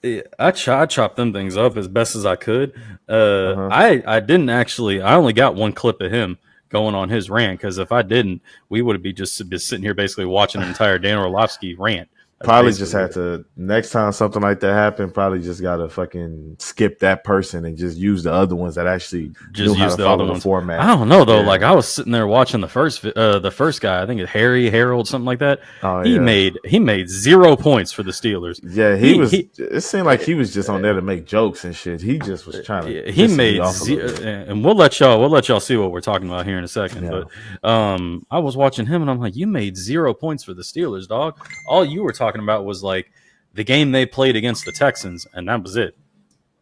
I chopped them things up as best as I could. Uh-huh. I didn't actually. I only got one clip of him going on his rant, because if I didn't, we would be just sitting here basically watching an entire Dan Orlovsky rant. Probably just had to, next time something like that happened, probably just got to fucking skip that person and just use the other ones that actually just knew how use to the follow other the ones. format. I don't know though. Yeah. Like I was sitting there watching the first guy. I think it's Harold, something like that. Oh, he made 0 points for the Steelers. Yeah, it seemed like he was just on there to make jokes and shit. He just was trying to. He made and we'll let y'all see what we're talking about here in a second. Yeah. But I was watching him and I'm like, you made 0 points for the Steelers, dog. All you were talking about was like the game they played against the Texans, and that was it.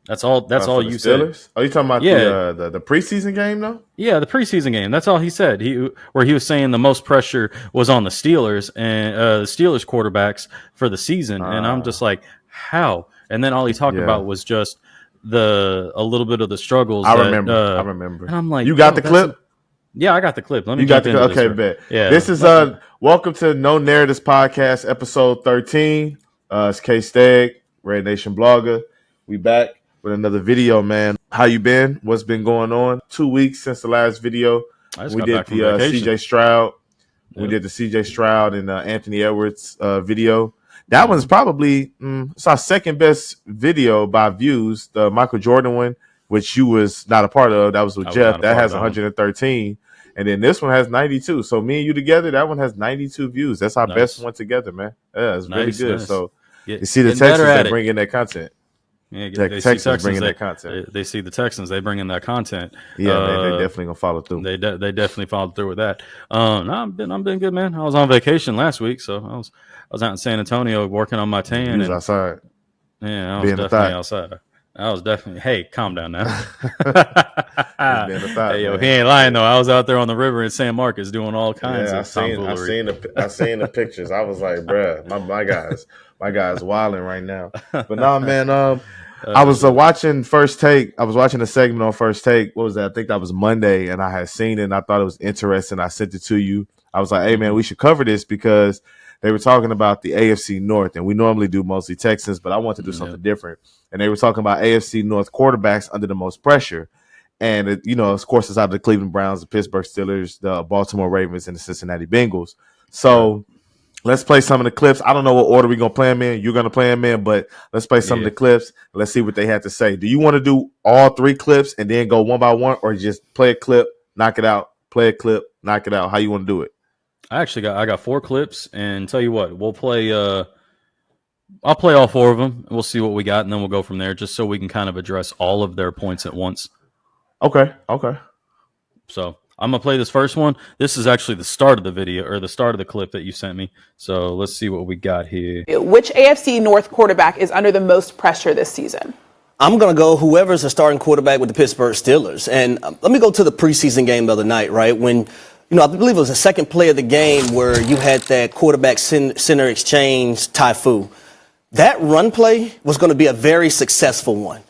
That's all you said. Are you talking about the preseason game though? Yeah, the preseason game. That's all he said. He was saying the most pressure was on the Steelers and the Steelers quarterbacks for the season, and I'm just like, how? And then all he talked about was just a little bit of the struggles. I remember. And I'm like, you got the clip? Yeah, I got the clip. Let me. You got the clip? Okay, bet. Yeah. This is welcome to No Narratives Podcast, episode 13. It's KaiSteg, RedNationBlogga. We back with another video, man. How you been? What's been going on? 2 weeks since the last video. We did the CJ Stroud. Yep. We did the CJ Stroud and Anthony Edwards video. That one's probably it's our second best video by views. The Michael Jordan one, which you was not a part of, that was with Jeff. That has 113. And then this one has 92. So me and you together, that one has 92 views. That's our best one together, man. Yeah, it's really good. Nice. So you see the Texans, they bring in that content. Yeah, they Texans bring in that content. They see the Texans, they bring in that content. Yeah, they definitely gonna follow through. They definitely followed through with that. I've been good, man. I was on vacation last week, so I was out in San Antonio working on my tan. You was outside. Yeah, I was definitely outside. I was definitely. Hey, calm down now. Hey, yo, he ain't lying though. I was out there on the river in San Marcos doing all kinds of tomfoolery. I seen the pictures. I was like, bruh, my guy's wilding right now. But no, man. I was watching First Take. I was watching a segment on First Take. What was that? I think that was Monday, and I had seen it, and I thought it was interesting. I sent it to you. I was like, hey, man, we should cover this because they were talking about the AFC North, and we normally do mostly Texans, but I want to do something different. And they were talking about AFC North quarterbacks under the most pressure. And, of course, it's out of the Cleveland Browns, the Pittsburgh Steelers, the Baltimore Ravens, and the Cincinnati Bengals. So let's play some of the clips. I don't know what order we're going to play them in. You're going to play them in, but let's play some of the clips. Let's see what they had to say. Do you want to do all three clips and then go one by one, or just play a clip, knock it out, play a clip, knock it out? How you want to do it? I got 4 clips, and tell you what, we'll play I'll play all 4 of them. We'll see what we got, and then we'll go from there, just so we can kind of address all of their points at once. Okay. So I'm going to play this first one. This is actually the start of the video, or the start of the clip that you sent me. So let's see what we got here. Which AFC North quarterback is under the most pressure this season? I'm going to go whoever's the starting quarterback with the Pittsburgh Steelers. And let me go to the preseason game the other night, right? When, I believe it was the second play of the game where you had that quarterback center exchange, Typhoon. That run play was going to be a very successful one.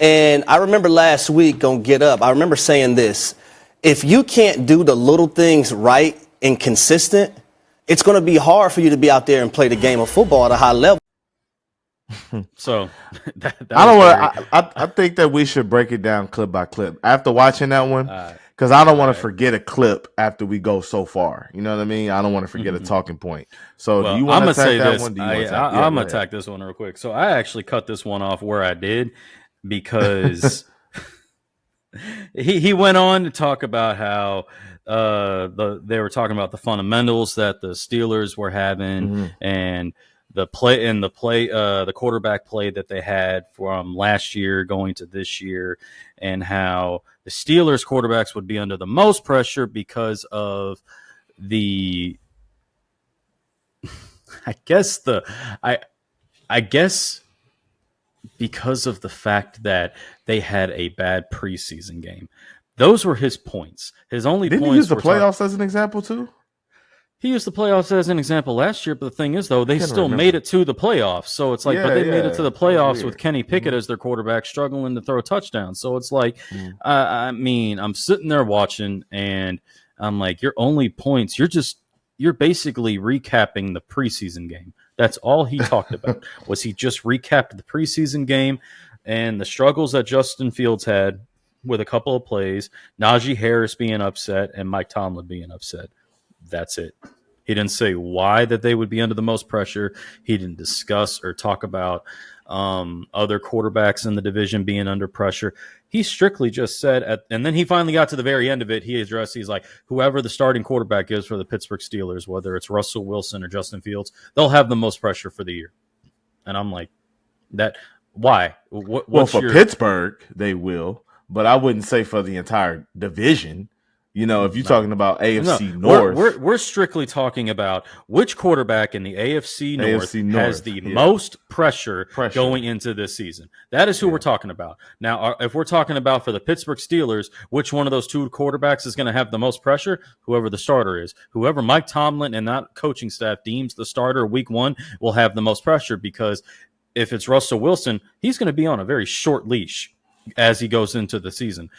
And I remember last week on Get Up, I remember saying this: if you can't do the little things right and consistent, it's going to be hard for you to be out there and play the game of football at a high level. So I think that we should break it down clip by clip after watching that one, because I don't want to forget a clip after we go so far. You know what I mean? I don't want to forget a talking point. So do you want to attack that one? I'm going to attack this one real quick. So I actually cut this one off where I did, because he went on to talk about how they were talking about the fundamentals that the Steelers were having, and the quarterback play that they had from last year going to this year, and how the Steelers quarterbacks would be under the most pressure because of the, I guess because of the fact that they had a bad preseason game. Those were his points. His only points. Didn't he use the playoffs as an example too? He used the playoffs as an example last year, but the thing is, though, they still made it to the playoffs. So it's like, but they made it to the playoffs with Kenny Pickett as their quarterback, struggling to throw touchdowns. So it's like, I mean, I'm sitting there watching, and I'm like, your only points, you're basically recapping the preseason game. That's all he talked about. Was he just recapped the preseason game and the struggles that Justin Fields had with a couple of plays, Najee Harris being upset, and Mike Tomlin being upset. That's it. He didn't say why that they would be under the most pressure. He didn't discuss or talk about other quarterbacks in the division being under pressure. He strictly just said, and then he finally got to the very end of it. He's like, whoever the starting quarterback is for the Pittsburgh Steelers, whether it's Russell Wilson or Justin Fields, they'll have the most pressure for the year. And I'm like, that. Why? Well, for Pittsburgh, they will, but I wouldn't say for the entire division. You know, if you're talking about AFC North. We're strictly talking about which quarterback in the AFC North has the most pressure going into this season. That is who we're talking about. Now, if we're talking about for the Pittsburgh Steelers, which one of those two quarterbacks is going to have the most pressure? Whoever the starter is. Whoever Mike Tomlin and that coaching staff deems the starter week 1 will have the most pressure, because if it's Russell Wilson, he's going to be on a very short leash as he goes into the season.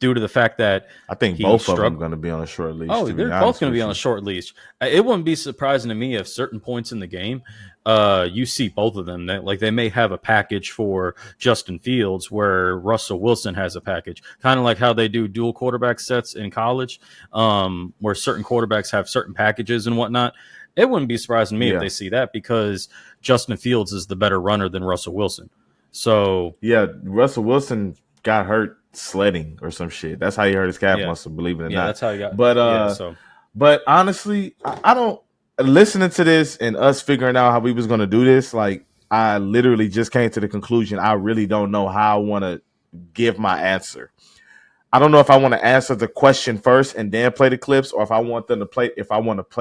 Due to the fact that I think both of them are going to be on a short leash. Oh, they're both going to be on a short leash. It wouldn't be surprising to me if certain points in the game, you see both of them. Like they may have a package for Justin Fields where Russell Wilson has a package, kind of like how they do dual quarterback sets in college, where certain quarterbacks have certain packages and whatnot. It wouldn't be surprising to me if they see that, because Justin Fields is the better runner than Russell Wilson. So yeah, Russell Wilson got hurt sledding or some shit. That's how he hurt his calf muscle, believe it or not. That's how he got. But honestly, I don't, listening to this and us figuring out how we was going to do this, like I literally just came to the conclusion I really don't know how I want to give my answer. I don't know if I want to answer the question first and then play the clips, or if I want to play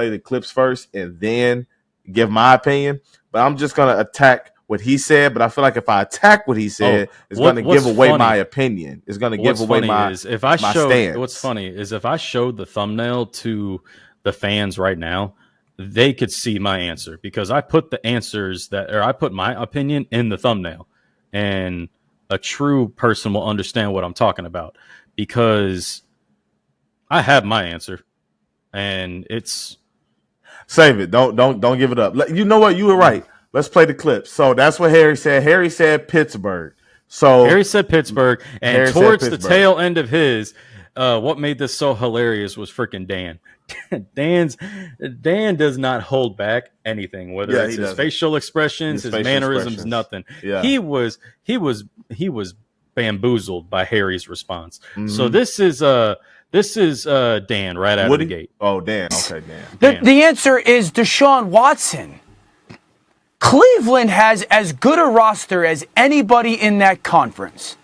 the clips first and then give my opinion. But I'm just going to attack what he said, but I feel like if I attack what he said, it's going to give away my opinion. It's going to give away my stance. What's funny is if I showed the thumbnail to the fans right now, they could see my answer, because I put the answers I put my opinion in the thumbnail, and a true person will understand what I'm talking about, because I have my answer, and it's save it. Don't give it up. You know what? You were right. Let's play the clip. So that's what Harry said. Harry said Pittsburgh. So Harry said Pittsburgh, and towards the tail end of his, what made this so hilarious was freaking Dan. Dan does not hold back anything, whether it's his facial expressions, his mannerisms, nothing. Yeah. He was bamboozled by Harry's response. Mm-hmm. So this is Dan right out of the gate. Oh, Dan. Okay, Dan. The answer is Deshaun Watson. Cleveland has as good a roster as anybody in that conference.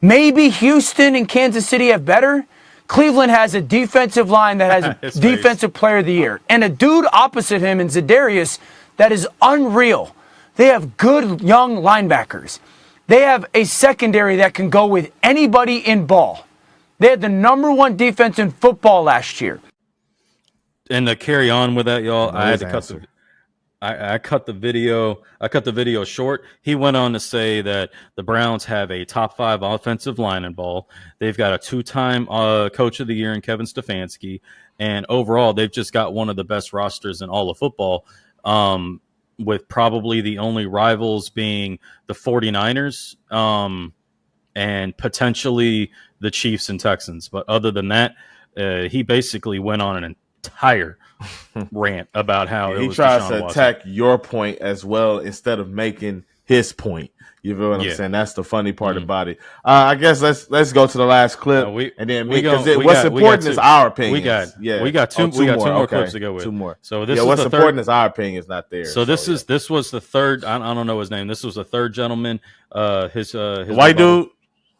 Maybe Houston and Kansas City have better. Cleveland has a defensive line that has a defensive player of the year. And a dude opposite him in Za'Darius that is unreal. They have good young linebackers. They have a secondary that can go with anybody in ball. They had the number 1 defense in football last year. And to carry on with that, y'all, I had to cut the video. I cut the video short. He went on to say that the Browns have a top 5 offensive line in ball. They've got a 2-time coach of the year in Kevin Stefanski. And overall, they've just got one of the best rosters in all of football, with probably the only rivals being the 49ers and potentially the Chiefs and Texans. But other than that, he basically went on an entire rant about how he tries to attack your point as well instead of making his point. You feel what I'm saying? That's the funny part about it. I guess let's go to the last clip, and then what's important is our opinion. We got two more clips to go with. 2 more. So this what's important is our opinion is not there. So this was the third. I don't know his name. This was the third gentleman. His white dude.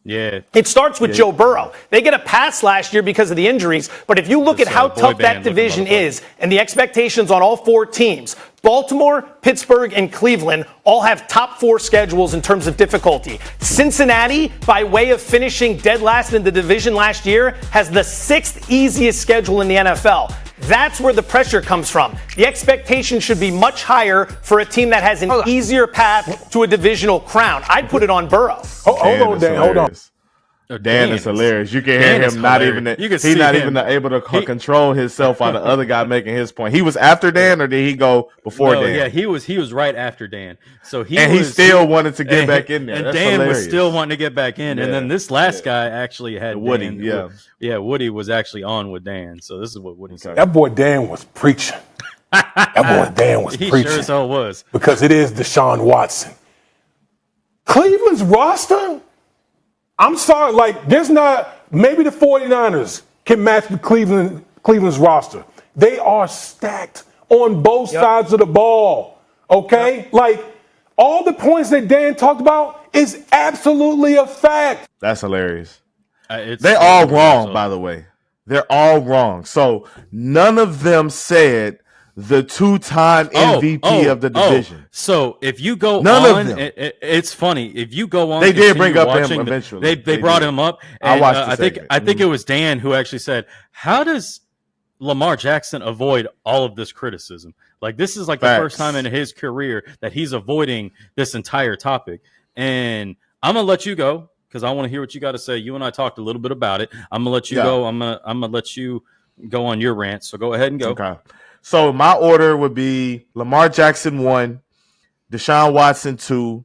Yeah. It starts with Joe Burrow. They get a pass last year because of the injuries, but if you look at how tough that division is and the expectations on all 4 teams, Baltimore, Pittsburgh, and Cleveland all have top 4 schedules in terms of difficulty. Cincinnati, by way of finishing dead last in the division last year, has the 6th easiest schedule in the NFL. That's where the pressure comes from. The expectation should be much higher for a team that has an easier path to a divisional crown. I'd put it on Burrow. Hold on. Dan is hilarious. You can hear him not even. He's not even able to control himself while the other guy making his point. He was after Dan, or did he go before Dan? Yeah, he was right after Dan. So he still wanted to get back in there. And That's Dan hilarious. was still wanting to get back in. And then this last guy actually had Woody. Dan. Woody was actually on with Dan. So this is what Woody said. That boy Dan was preaching. That boy Dan was he preaching. Sure as hell was. Because it is Deshaun Watson. Cleveland's roster. I'm sorry, there's not, maybe the 49ers can match the Cleveland's roster. They are stacked on both sides of the ball, okay? All the points that Dan talked about is absolutely a fact. That's hilarious. They're all wrong, by the way. They're all wrong. So none of them said the two-time MVP of the division. So if you go None on, of them. it's funny. If you go on, they did bring up him eventually. They brought him up. And, I watched the I think it was Dan who actually said, "How does Lamar Jackson avoid all of this criticism? This is the first time in his career that he's avoiding this entire topic." And I'm gonna let you go because I want to hear what you got to say. You and I talked a little bit about it. I'm gonna let you go. I'm gonna let you go on your rant. So go ahead and go. Okay. So my order would be Lamar Jackson 1, Deshaun Watson 2,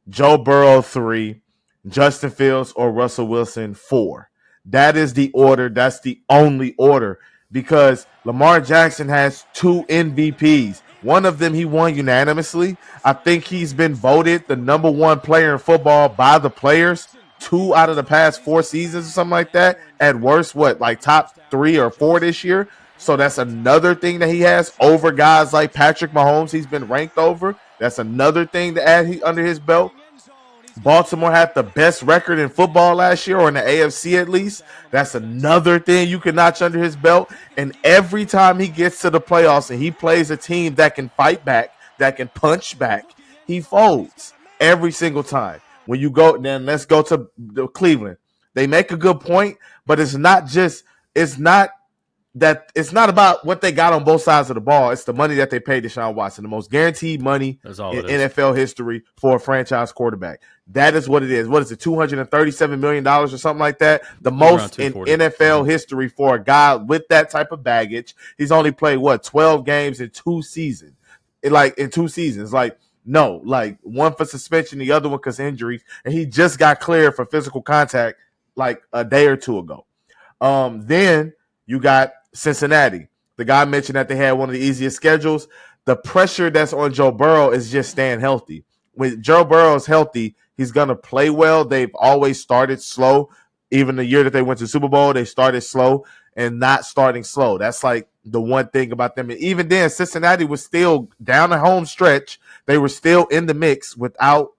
Joe Burrow 3, Justin Fields or Russell Wilson 4. That is the order. That's the only order because Lamar Jackson has 2 MVPs. One of them he won unanimously. I think he's been voted the number 1 player in football by the players 2 out of the past 4 seasons or something like that. At worst, top 3 or 4 this year? So that's another thing that he has over guys like Patrick Mahomes. He's been ranked over. That's another thing to add under his belt. Baltimore had the best record in football last year, or in the AFC at least. That's another thing you can notch under his belt. And every time he gets to the playoffs and he plays a team that can fight back, that can punch back, he folds every single time. When you go, then let's go to Cleveland. They make a good point, but it's not about what they got on both sides of the ball. It's the money that they paid Deshaun Watson, the most guaranteed money in NFL history for a franchise quarterback. That is what it is. What is it, $237 million or something like that? The most in NFL history for a guy with that type of baggage. He's only played, 12 games in 2 seasons. In 2 seasons. One for suspension, the other one because injuries. And he just got cleared for physical contact a day or 2 ago. Then you got Cincinnati. The guy mentioned that they had one of the easiest schedules. The pressure that's on Joe Burrow is just staying healthy. When Joe Burrow is healthy, he's going to play well. They've always started slow. Even the year that they went to the Super Bowl, they started slow and not starting slow. That's the one thing about them. And even then, Cincinnati was still down the home stretch. They were still in the mix without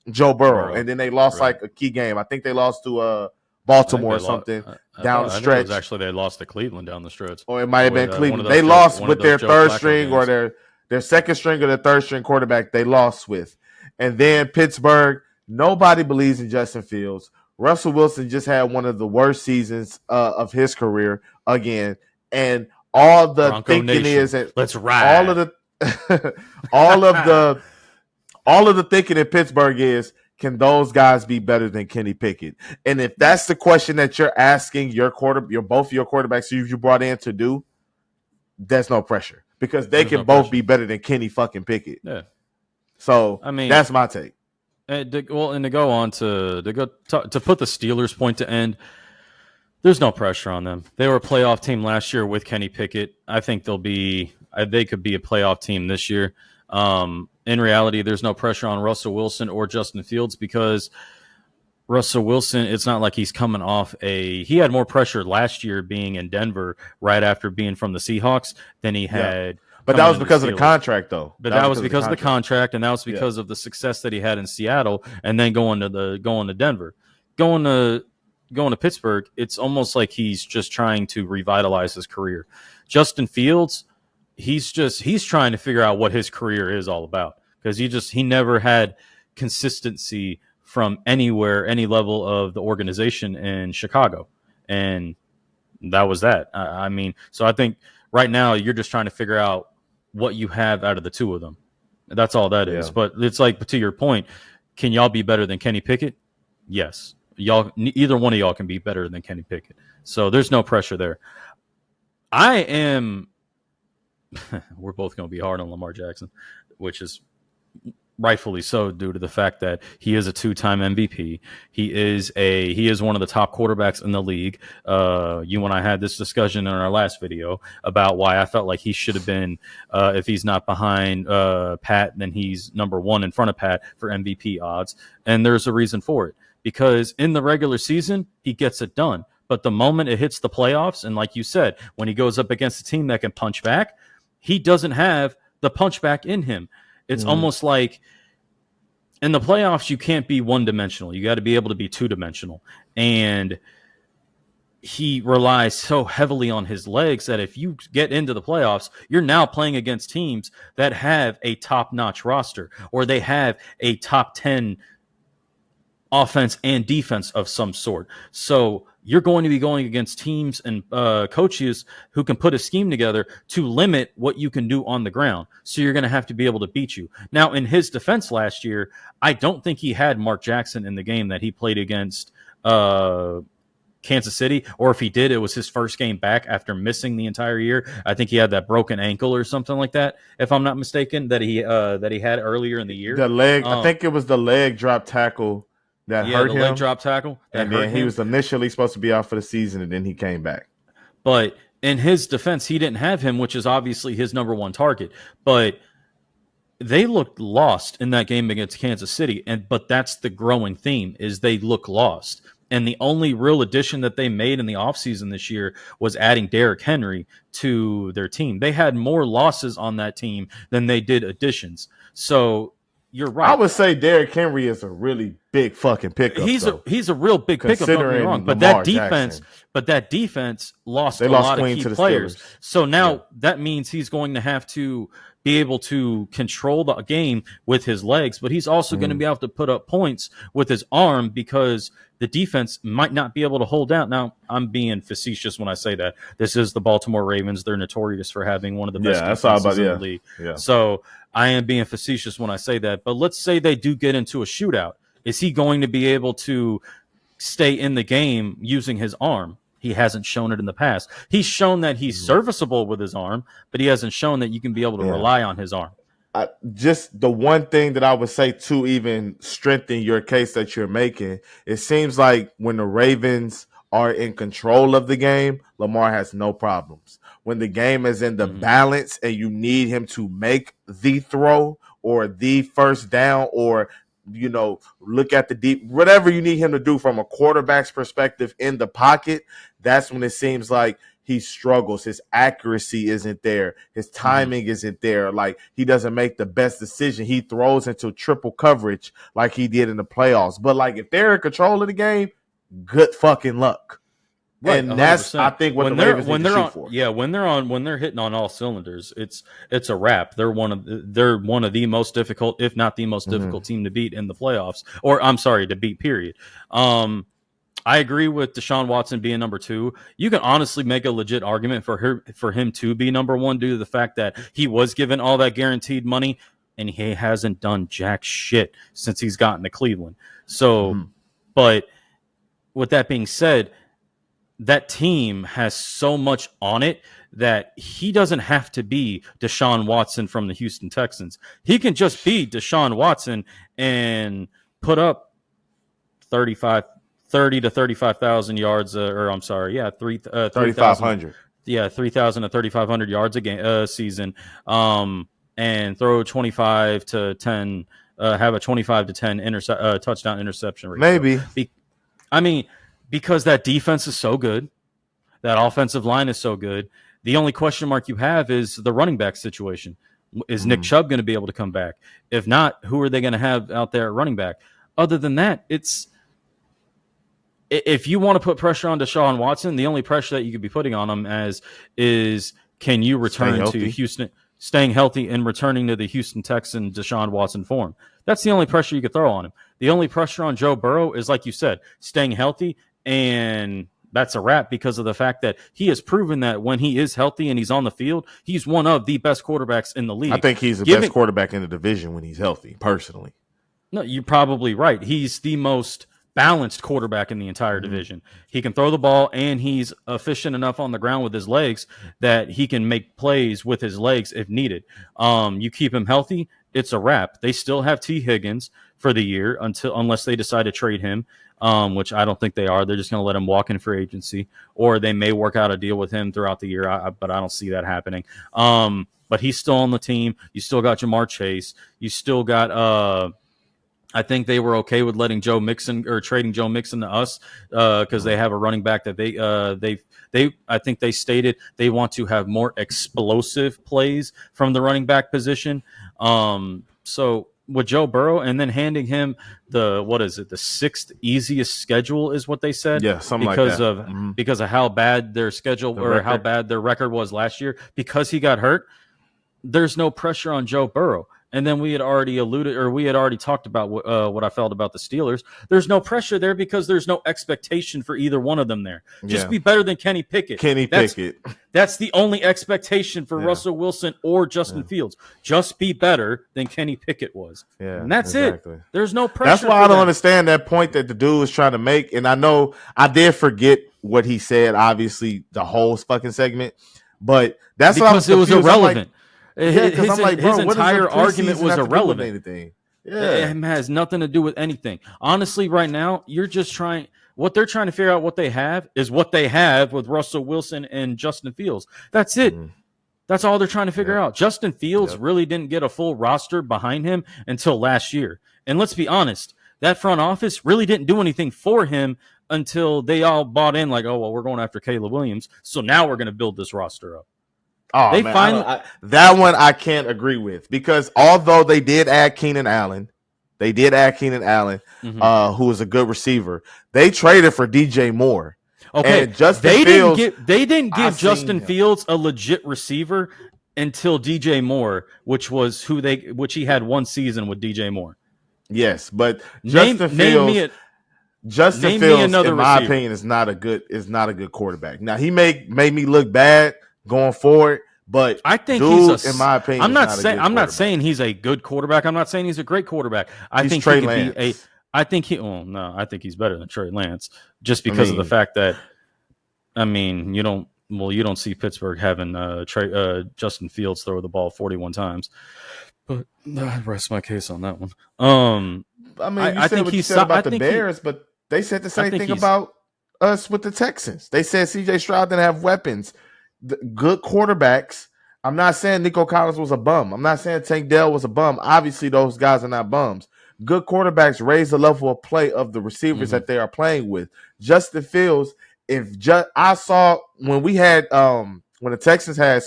Joe Burrow. And then they lost a key game. I think they lost to Baltimore or something down the stretch. It was actually they lost to Cleveland down the stretch. Or it might have been Cleveland. They lost with their third string or their second string or their third string quarterback they lost with. And then Pittsburgh, nobody believes in Justin Fields. Russell Wilson just had one of the worst seasons of his career again. And all the Bronco thinking Nation. is that let's ride. All of the thinking in Pittsburgh is, can those guys be better than Kenny Pickett? And if that's the question that you're asking both of your quarterbacks you brought in to do, there's no pressure because they can both be better than Kenny fucking Pickett. Yeah. So that's my take. And to go on to put the Steelers' point to end, there's no pressure on them. They were a playoff team last year with Kenny Pickett. I think they could be a playoff team this year. In reality, there's no pressure on Russell Wilson or Justin Fields because Russell Wilson, it's not like he's coming off he had more pressure last year being in Denver right after being from the Seahawks than he had. But that was because of the contract, though. But that was because of the contract, and that was because of the success that he had in Seattle, and then going to Denver, going to Pittsburgh. It's almost like he's just trying to revitalize his career. Justin Fields, he's trying to figure out what his career is all about because he never had consistency from anywhere, any level of the organization in Chicago, and that was that. So I think right now you're just trying to figure out what you have out of the two of them. That's all that is. But it's to your point, can y'all be better than Kenny Pickett? Yes. either one of y'all can be better than Kenny Pickett. So there's no pressure there. We're both going to be hard on Lamar Jackson, which is rightfully so due to the fact that he is a 2-time MVP. He is one of the top quarterbacks in the league. You and I had this discussion in our last video about why I felt like he should have been, if he's not behind Pat, then he's number 1 in front of Pat for MVP odds. And there's a reason for it, because in the regular season, he gets it done. But the moment it hits the playoffs, and like you said, when he goes up against a team that can punch back, he doesn't have the punch back in him. It's almost like in the playoffs, you can't be one-dimensional. You got to be able to be two-dimensional. And he relies so heavily on his legs that if you get into the playoffs, you're now playing against teams that have a top-notch roster, or they have a top 10 offense and defense of some sort. So you're going to be going against teams and coaches who can put a scheme together to limit what you can do on the ground. So you're going to have to be able to beat you. Now, in his defense last year, I don't think he had Mark Jackson in the game that he played against Kansas City, or if he did, it was his first game back after missing the entire year. I think he had that broken ankle or something like that, if I'm not mistaken, that he had earlier in the year. The leg, I think it was the leg drop tackle that hurt him. Leg drop tackle. And then he was initially supposed to be out for the season, and then he came back. But in his defense, he didn't have him, which is obviously his number 1 target. But they looked lost in that game against Kansas City. But that's the growing theme, is they look lost. And the only real addition that they made in the offseason this year was adding Derrick Henry to their team. They had more losses on that team than they did additions. So you're right. I would say Derrick Henry is a really big fucking pickup. He's a real big pickup. Don't get me wrong, but that defense lost a lot of key players. So now that means he's going to have to be able to control the game with his legs, but he's also going to be able to put up points with his arm, because the defense might not be able to hold out. Now, I'm being facetious when I say that. This is the Baltimore Ravens. They're notorious for having one of the best defenses in the league. Yeah. So I am being facetious when I say that. But let's say they do get into a shootout. Is he going to be able to stay in the game using his arm? He hasn't shown it in the past. He's shown that he's serviceable with his arm, but he hasn't shown that you can be able to rely on his arm. Just the one thing that I would say to even strengthen your case that you're making, it seems like when the Ravens are in control of the game, Lamar has no problems. When the game is in the balance and you need him to make the throw or the first down, or look at the deep, whatever you need him to do from a quarterback's perspective in the pocket, that's when it seems like he struggles. His accuracy isn't there. His timing isn't there. Like, he doesn't make the best decision. He throws into triple coverage like he did in the playoffs. But, like, if they're in control of the game, good fucking luck. Right, and 100%. That's, I think, what the Ravens need to shoot for. Yeah, when they're hitting on all cylinders, it's a wrap. They're one of the most difficult, if not the most difficult team to beat in the playoffs. Or I'm sorry, to beat. Period. I agree with Deshaun Watson being number 2. You can honestly make a legit argument for him to be number 1 due to the fact that he was given all that guaranteed money and he hasn't done jack shit since he's gotten to Cleveland. So, but with that being said, that team has so much on it that he doesn't have to be Deshaun Watson from the Houston Texans. He can just be Deshaun Watson and put up 30 to 35,000 yards, 3,500. Yeah, 3,000 to 3,500 yards a season, and throw 25 to 10, have a 25 to 10 touchdown interception rate. Maybe. Because that defense is so good, that offensive line is so good. The only question mark you have is the running back situation. Is Nick Chubb going to be able to come back? If not, who are they going to have out there at running back? Other than that, if you want to put pressure on Deshaun Watson, the only pressure that you could be putting on him is can you return to Houston, staying healthy and returning to the Houston Texan Deshaun Watson form. That's the only pressure you could throw on him. The only pressure on Joe Burrow is, like you said, staying healthy, and that's a wrap because of the fact that he has proven that when he is healthy and he's on the field, he's one of the best quarterbacks in the league. I think he's the best quarterback in the division when he's healthy, personally. No, you're probably right. He's the most balanced quarterback in the entire division. He can throw the ball, and he's efficient enough on the ground with his legs that he can make plays with his legs if needed. You keep him healthy, it's a wrap. They still have T. Higgins for the year unless they decide to trade him, which I don't think they are. They're just going to let him walk in free agency, or they may work out a deal with him throughout the year, but I don't see that happening. But he's still on the team. You still got Jamar Chase. You still got I think they were okay with letting Joe Mixon or trading Joe Mixon to us because they have a running back that I think they stated they want to have more explosive plays from the running back position. So with Joe Burrow and then handing him the sixth easiest schedule is what they said. Yeah, something because like that. Because of how bad their schedule how bad their record was last year because he got hurt. There's no pressure on Joe Burrow. And then we had already talked about what I felt about the Steelers. There's no pressure there because there's no expectation for either one of them there. Just be better than Kenny Pickett. That's the only expectation for Russell Wilson or Justin Fields. Just be better than Kenny Pickett was. Yeah, and that's it. There's no pressure. That's why I don't understand that point that the dude was trying to make. And I know I did forget what he said, obviously, the whole fucking segment. But that's because it was irrelevant. His entire argument was irrelevant. Anything. It has nothing to do with anything. Honestly, right now, you're just trying. What they're trying to figure out what they have is what they have with Russell Wilson and Justin Fields. That's it. That's all they're trying to figure out. Justin Fields really didn't get a full roster behind him until last year. And let's be honest, that front office really didn't do anything for him until they all bought in like, oh, well, we're going after Caleb Williams. So now we're going to build this roster up. Oh, that one I can't agree with because although they did add Keenan Allen, who is a good receiver, they traded for DJ Moore. Okay, and Fields, they didn't give Justin Fields a legit receiver until DJ Moore, which he had one season with DJ Moore. Yes, but Justin Fields, in my opinion, is not a good quarterback. Now he made me look bad going forward, but I think in my opinion, I'm not saying he's a good quarterback. I'm not saying he's a great quarterback. I think he's better than Trey Lance just because of the fact that you don't see Pittsburgh having Justin Fields throw the ball 41 times. But I rest my case on that one. I think he said about the Bears, but they said the same thing about us with the Texans. They said CJ Stroud didn't have weapons. Good quarterbacks. I'm not saying Nico Collins was a bum. I'm not saying Tank Dell was a bum. Obviously, those guys are not bums. Good quarterbacks raise the level of play of the receivers that they are playing with. Justin Fields, I saw when we had when the Texans had,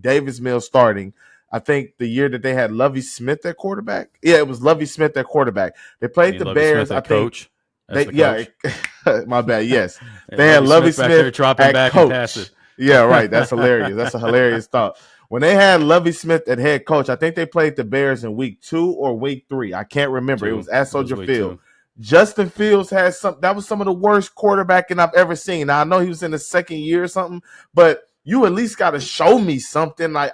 Davis Mills starting, I think the year that they had Lovie Smith at quarterback. Yeah, it was Lovie Smith at quarterback. They played the Bears. I think. Coach. My bad. Yes, they had Lovie Smith dropping back coach. And passing. Yeah, right. That's hilarious. That's a hilarious thought. When they had Lovie Smith at head coach, I think they played the Bears in week 2 or week 3. I can't remember. It was at Soldier Field. Justin Fields had that was some of the worst quarterbacking I've ever seen. Now I know he was in the second year or something, but you at least got to show me something. Like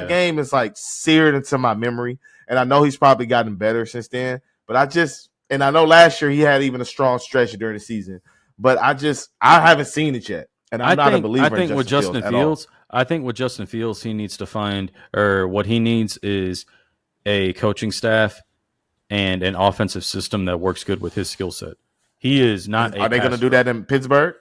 game is like seared into my memory, and I know he's probably gotten better since then. But I know last year he had even a strong stretch during the season, but I haven't seen it yet. And I'm not a believer in Justin Fields. I think with Justin Fields, he needs to find, or what he needs is a coaching staff and an offensive system that works good with his skill set. He is not. Are they going to do that in Pittsburgh?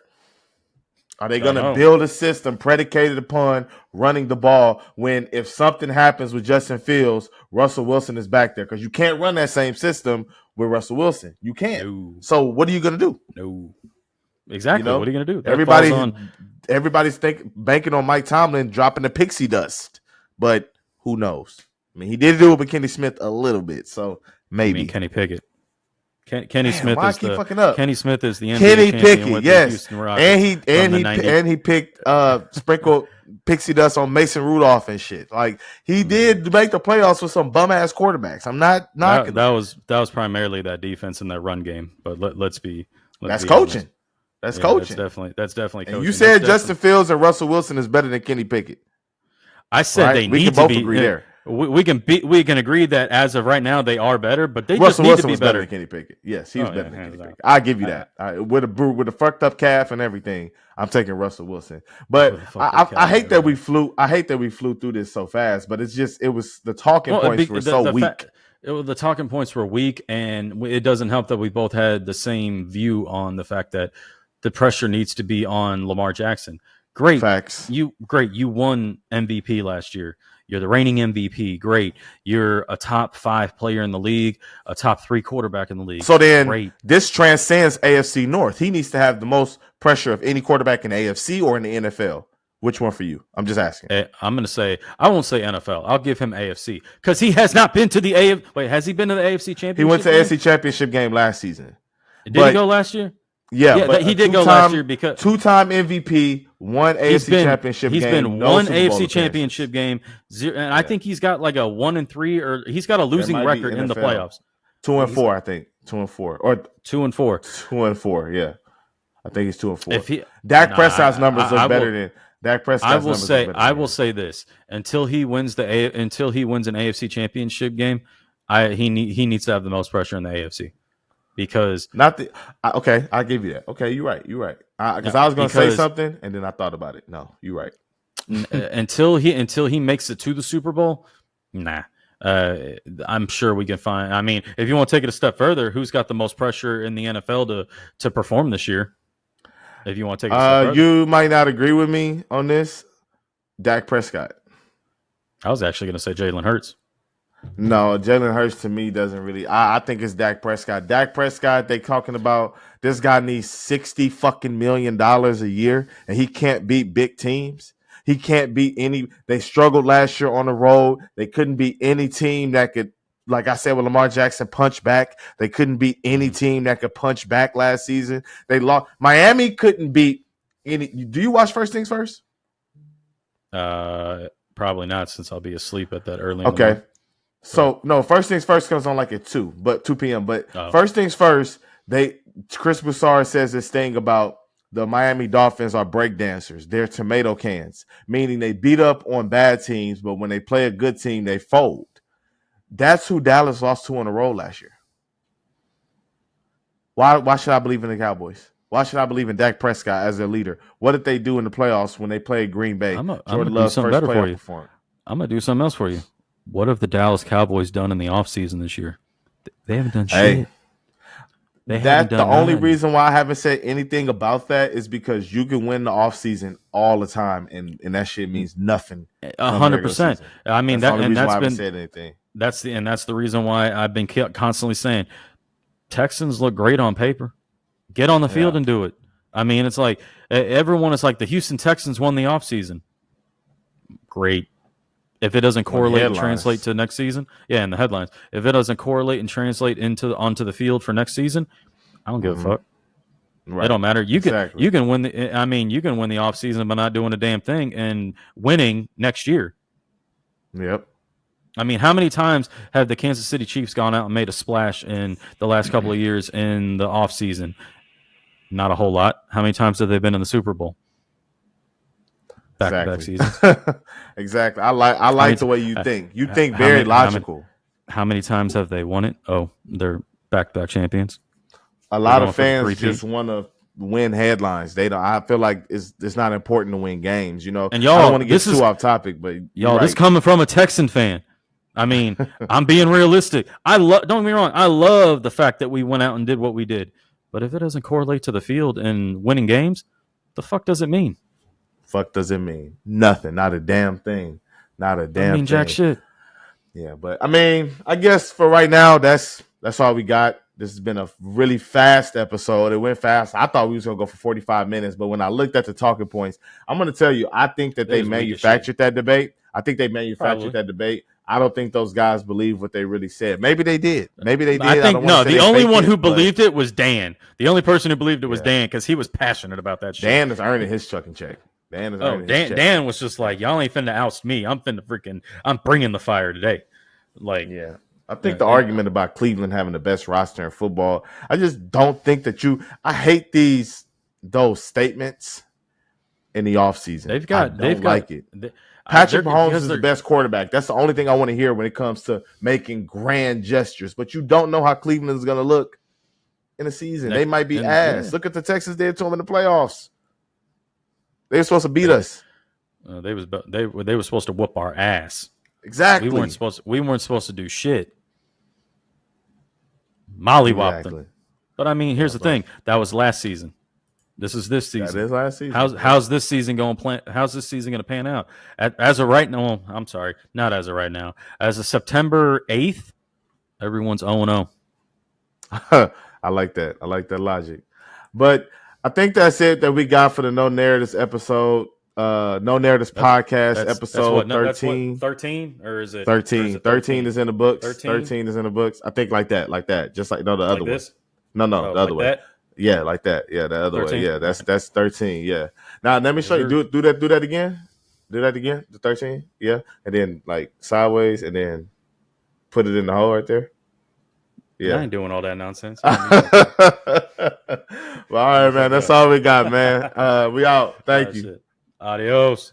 Are they going to build a system predicated upon running the ball when if something happens with Justin Fields, Russell Wilson is back there? Because you can't run that same system with Russell Wilson. You can't. No. So what are you going to do? No. Exactly. What are you going to do? Everybody's banking on Mike Tomlin dropping the pixie dust, but who knows? He did do it with Kenny Smith a little bit, so maybe. Kenny Pickett. Kenny Smith is fucking up? Kenny Smith is the NBA Kenny champion Pickett, with yes, the Houston Rockets and he picked sprinkled pixie dust on Mason Rudolph and shit. Like he did make the playoffs with some bum ass quarterbacks. I'm not knocking that was primarily that defense and that run game, but let's be coaching. Honest. That's coaching. That's definitely coaching. And you said Justin Fields and Russell Wilson is better than Kenny Pickett. I said they need to be. we can agree that as of right now they are better, but they Russell just need Wilson to be was better than Kenny Pickett. Yes, he was better than hands Kenny down. Pickett. I give you that. With a fucked up calf and everything, I'm taking Russell Wilson. But I hate that we flew. I hate that we flew through this so fast. But it was the talking points were so weak. The talking points were weak, and it doesn't help that we both had the same view on the fact that the pressure needs to be on Lamar Jackson. Great. Facts. You won MVP last year. You're the reigning MVP. Great. You're a top 5 player in the league, a top 3 quarterback in the league. So then this transcends AFC North. He needs to have the most pressure of any quarterback in the AFC or in the NFL. Which one for you? I'm just asking. I'm going to say, I won't say NFL. I'll give him AFC because he has not been to the AFC. Wait, has he been to the AFC Championship? He went to AFC Championship game last season. Did he go last year? Yeah, but he did go last year because 2-time MVP, one AFC Championship game. He's been one AFC Championship game, and I think he's got like a 1-3, or he's got a losing record in the playoffs. 2-4, I think. 2-4 or 2-4. 2-4, yeah. I think he's 2-4. Dak Prescott's numbers look better than Dak Prescott's numbers. I will say this: until he wins an AFC Championship game, he needs to have the most pressure in the AFC. Because I'll give you that. Okay, you're right. Because I was going to say something and then I thought about it. No, you're right. until he makes it to the Super Bowl, nah. I'm sure we can find. I mean, if you want to take it a step further, who's got the most pressure in the NFL to perform this year? If you want to take it a step further. You might not agree with me on this. Dak Prescott. I was actually going to say Jalen Hurts. No, Jalen Hurts to me doesn't really. I think it's Dak Prescott. Dak Prescott, they talking about this guy needs $60 fucking million a year, and he can't beat big teams. He can't beat any. They struggled last year on the road. They couldn't beat any team that could, like I said, with Lamar Jackson, punch back. They couldn't beat any team that could punch back last season. They lost. Miami couldn't beat any. Do you watch First Things First? Probably not, since I'll be asleep at that early. Okay. So no, First Things First comes on like at 2 p.m. But First Things First, Chris Broussard says this thing about the Miami Dolphins are breakdancers. They're tomato cans, meaning they beat up on bad teams, but when they play a good team, they fold. That's who Dallas lost 2 in a row last year. Why should I believe in the Cowboys? Why should I believe in Dak Prescott as their leader? What did they do in the playoffs when they played Green Bay? I'm gonna do something better for you. I'm gonna do something else for you. What have the Dallas Cowboys done in the offseason this year? They haven't done shit. The only reason why I haven't said anything about that is because you can win the offseason all the time, and that shit means nothing. 100%. I mean, that's why I haven't said anything. That's the reason why I've been constantly saying Texans look great on paper. Get on the field and do it. I mean, it's like everyone is like the Houston Texans won the offseason. Great. If it doesn't correlate and translate to next season, in the headlines. If it doesn't correlate and translate onto the field for next season, I don't give a fuck. Right. It don't matter. You can win the offseason by not doing a damn thing and winning next year. Yep. I mean, how many times have the Kansas City Chiefs gone out and made a splash in the last couple of years in the offseason? Not a whole lot. How many times have they been in the Super Bowl? Back-to-back seasons. Exactly. I like the way you think. You think very logical. How many times have they won it? Oh, they're back-to-back champions. A lot of fans just want to win headlines. They don't. I feel like it's not important to win games. And y'all, I don't want to get too off topic, but y'all, this coming from a Texan fan. I mean, I'm being realistic. Don't get me wrong. I love the fact that we went out and did what we did. But if it doesn't correlate to the field and winning games, the fuck does it mean? Fuck does it mean? Nothing. Not a damn thing. Not a damn thing. Jack shit. Yeah, but I mean, I guess for right now, that's all we got. This has been a really fast episode. It went fast. I thought we was gonna go for 45 minutes, but when I looked at the talking points, I'm gonna tell you, I think that they manufactured that debate. I think they manufactured that debate. I don't think those guys believe what they really said. Maybe they did. I think no. The only one who believed it was Dan. The only person who believed it was Dan because he was passionate about that shit. Dan is earning his chucking check. Dan was just like, y'all ain't finna oust me. I'm bringing the fire today. I think the argument about Cleveland having the best roster in football, I just don't think that I hate those statements in the offseason. They've got Patrick Mahomes is the best quarterback. That's the only thing I want to hear when it comes to making grand gestures. But you don't know how Cleveland is going to look in the season. They might be ass. Yeah. Look at the Texans did to them in the playoffs. They were supposed to beat us. They were supposed to whoop our ass. Exactly. We weren't supposed to do shit. Mollywop them. But I mean, here's the thing. That was last season. This is this season. That is last season. How's this season going? How's this season going to pan out? As of right now, I'm sorry, not as of right now. As of September 8th, everyone's 0-0. I like that. I like that logic. But I think that's it that we got for the No Narratives episode. No Narratives podcast episode 13. 13 or is it 13? 13 is in the books. 13 is in the books. I think like that. Just like the other one. No, the other way. That? Yeah, like that. Yeah, the other 13? Way. Yeah, that's 13. Yeah. Now let me show you. Do that again. Do that again. The 13. Yeah, and then like sideways, and then put it in the hole right there. Yeah, I ain't doing all that nonsense. Well, all right, man. That's all we got, man. We out. Thank you. Adios.